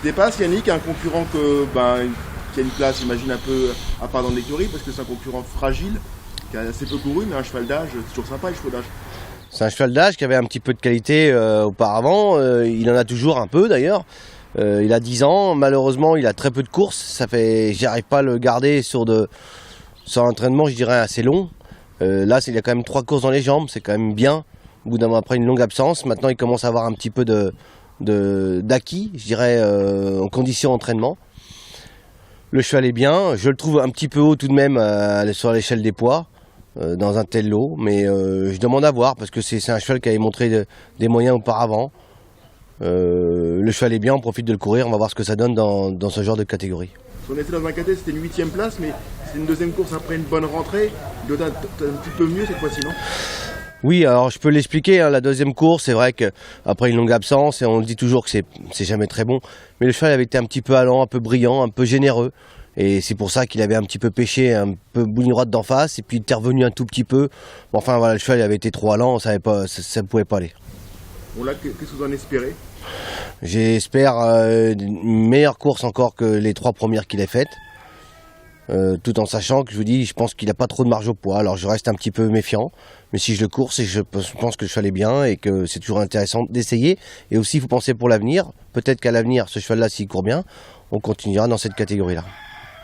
dépasse Yannick, un concurrent qui a une place, j'imagine, un peu à part dans l'écurie, parce que c'est un concurrent fragile, qui a assez peu couru, mais un cheval d'âge, c'est toujours sympa les chevaux d'âge. C'est un cheval d'âge qui avait un petit peu de qualité auparavant, il en a toujours un peu d'ailleurs. Il a 10 ans, malheureusement il a très peu de courses, j'arrive pas à le garder sur un entraînement, je dirais, assez long. Là il y a quand même 3 courses dans les jambes, c'est quand même bien. Au bout d'un mois, après une longue absence, maintenant il commence à avoir un petit peu d'acquis, je dirais, en condition d'entraînement. Le cheval est bien, je le trouve un petit peu haut tout de même sur l'échelle des poids, dans un tel lot, mais je demande à voir parce que c'est un cheval qui avait montré des moyens auparavant. Le cheval est bien, on profite de le courir, on va voir ce que ça donne dans ce genre de catégorie. On était dans un cadet, c'était une 8e place, mais c'est une deuxième course après une bonne rentrée. Il doit être un petit peu mieux cette fois-ci, non? Oui, alors je peux l'expliquer, hein, la deuxième course, c'est vrai qu'après une longue absence, et on le dit toujours que c'est jamais très bon, mais le cheval avait été un petit peu allant, un peu brillant, un peu généreux, et c'est pour ça qu'il avait un petit peu pêché, un peu boule droite d'en face, et puis il était revenu un tout petit peu. Bon, enfin voilà, le cheval avait été trop allant, ça ne pouvait pas aller. Bon là, qu'est-ce que vous en espérez? J'espère une meilleure course encore que les 3 premières qu'il ait faites. Tout en sachant que je vous dis, je pense qu'il n'a pas trop de marge au poids, alors je reste un petit peu méfiant, mais si je le cours, c'est que je pense que le cheval est bien et que c'est toujours intéressant d'essayer. Et aussi, il faut penser pour l'avenir, peut-être qu'à l'avenir, ce cheval-là, s'il court bien, on continuera dans cette catégorie-là.